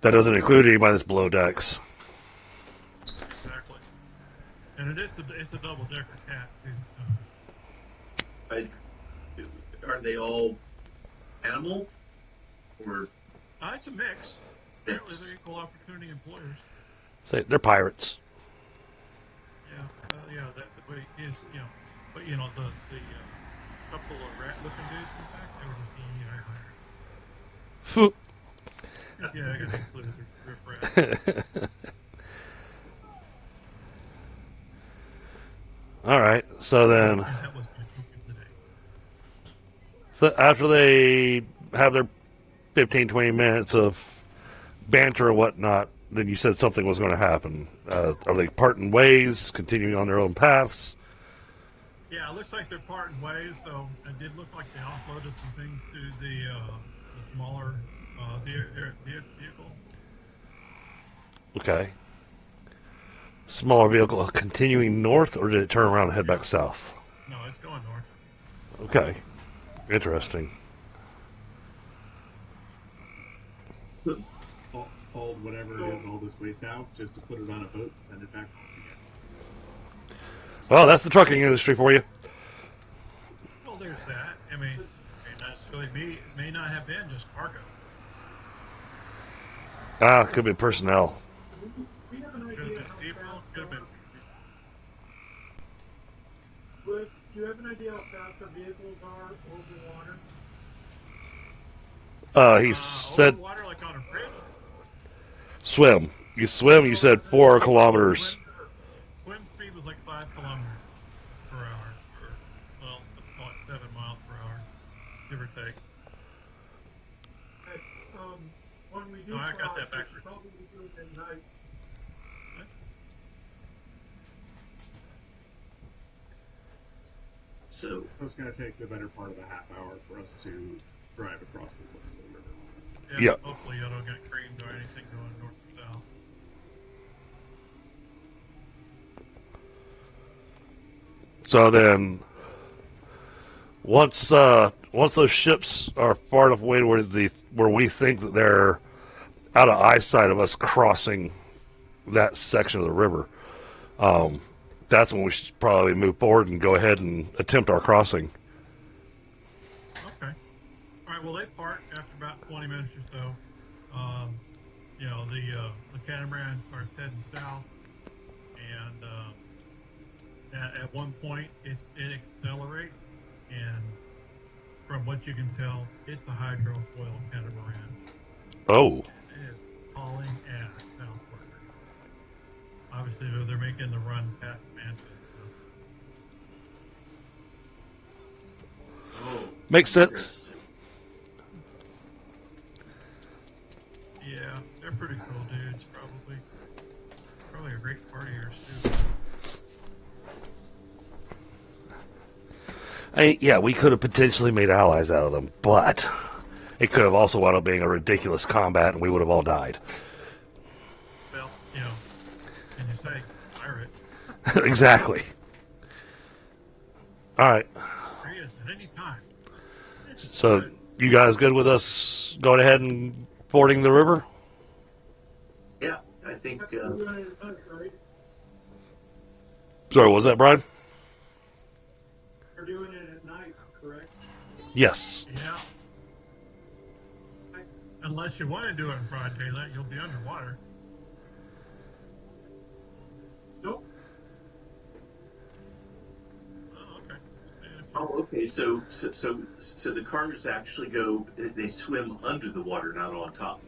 That doesn't include anybody that's below decks. Exactly. And it's a double-decker cat, too. Are they all animal? Or It's a mix. Apparently they're equal opportunity employers. Say they're pirates. Yeah, that the way is, you know, but you know the couple of rat-looking dudes in the back, they were just the Phew. Yeah, I gotta include the riff-raff. All right. So then, That was my token today. so after they have their 15, 20 minutes of banter and whatnot, then you said something was going to happen. Are they parting ways, continuing on their own paths? Yeah, it looks like they're parting ways, so it did look like they offloaded some things to the smaller vehicle. Okay. Smaller vehicle continuing north, or did it turn around and head back south? No, it's going north. Okay. Interesting. Hauled whatever it is all this way south just to put it on a boat and send it back north again. Well, that's the trucking industry for you. Well, there's that. I mean, necessarily may not have been just cargo. Could be personnel. We have an Could have idea been how people, fast could have been. Would you have an idea how fast the vehicles are over water? He Over said water like on a bridge? swim. You swim, you said 4 kilometers. Swim speed was like 5 kilometers per hour, or, well, let's call it 7 miles per hour, give or take. When we do No, I got fly, that backwards. probably do it at night. So, it's going to take the better part of a half hour for us to drive across the river. Yeah, Yep. hopefully you don't get creamed or anything going north or south. So then, once those ships are far enough away where we think that they're out of eyesight of us crossing that section of the river, that's when we should probably move forward and go ahead and attempt our crossing. Okay. All right. Well, they part after about 20 minutes or so. You know, the catamaran starts heading south, and at one point it accelerates, and from what you can tell, it's a hydrofoil catamaran. Oh, It is hauling ass southward. Obviously, they're making the run past Mantis. oh, makes sense. interesting. Yeah, they're pretty cool dudes. Probably a great partiers too. Yeah, we could have potentially made allies out of them, but it could have also wound up being a ridiculous combat, and we would have all died. Well, you know, can you say pirate? Exactly. All right. Free us at any time. So, you guys good with us going ahead and fording the river? Yeah, I think, We're doing it at night, right? Sorry, what was that, Brian? We're doing it at night, correct? Yes. Yeah. Unless you want to do it in broad daylight, you'll be underwater. Nope. Oh, okay. oh, okay, so the cars actually they swim under the water, not on top.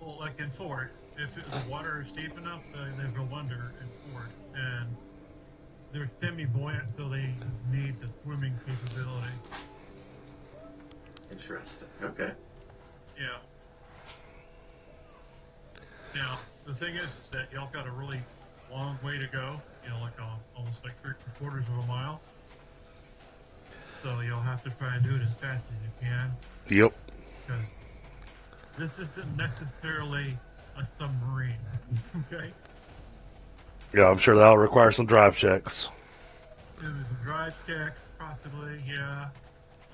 Well, like in Ford, if the water is deep enough, they go under in Ford, and they're semi-buoyant, so they need the swimming capability. Interesting. Okay. Yeah. Now, the thing is that y'all got a really long way to go, you know, like almost like 3/4 of a mile. So you'll have to try and do it as fast as you can, Yep. because this isn't necessarily a submarine, okay? Yeah, I'm sure that'll require some drive checks. There's a drive check, possibly, yeah.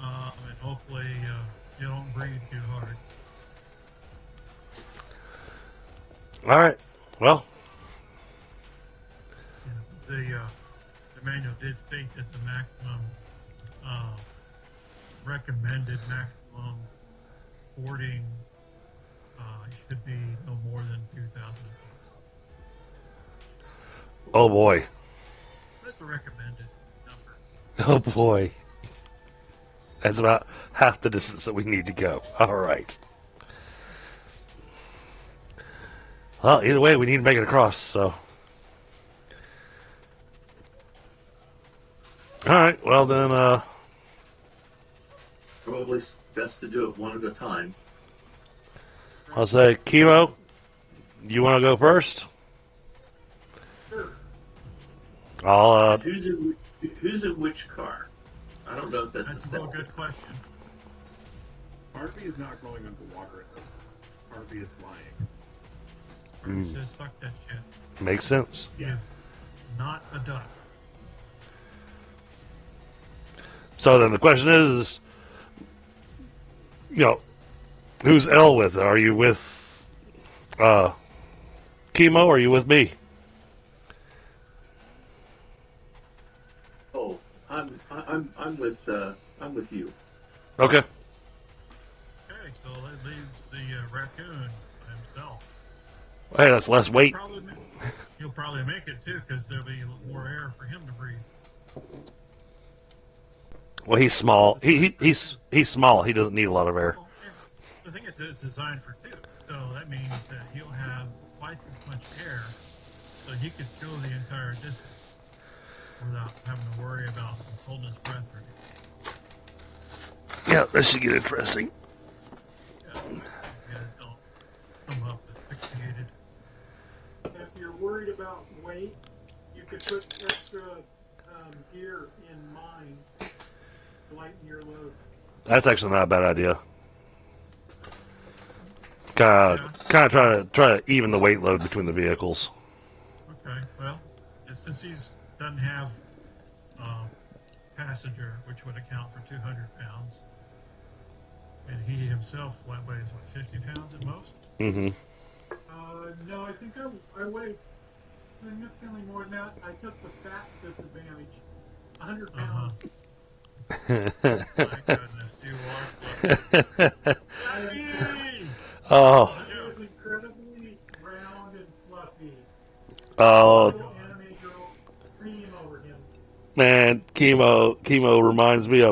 And hopefully you don't breathe too hard. All right. Well, The manual did state that the maximum recommended maximum boarding should be no more than 2,000 feet. oh boy. That's a recommended number. Oh boy. That's about half the distance that we need to go. All right. Well, either way, we need to make it across, so. All right. Well, then, Probably best to do it one at a time. I'll say, Kimo, you want to go first? Sure. I'll, Who's in which car? I don't know if that's That's a a real step. good question. Harvey is not going underwater at this time. Harvey is flying. Mm. Says suck that shit. makes sense. He is not a duck. So then the question is, you know, who's L with? Are you with Kimo or are you with me? Oh, I'm with you. Okay. Okay, so that leaves the raccoon by himself. Hey, that's less weight. He'll probably make it too, because there'll be more air for him to breathe. Well, he's small. He's small. He doesn't need a lot of air. Well, the thing is, it's designed for two, so that means that he'll have twice as much air, so he could fill the entire distance without having to worry about holding his breath or anything. Yeah, that should get interesting. Yeah, you guys don't come up asphyxiated. If you're worried about weight, you could put extra gear in mine to lighten your load. That's actually not a bad idea. Kind of try to even the weight load between the vehicles. Okay, well, since he doesn't have passenger, which would account for 200 pounds, and he himself weighs, what, 50 pounds at most? Mm-hmm. No, I think I weigh significantly more than that. I took the fat disadvantage. 100 pounds. My goodness, you are fluffy. Oh. He was incredibly round and fluffy. Oh. Little anime girl cream over him. Man, chemo reminds me of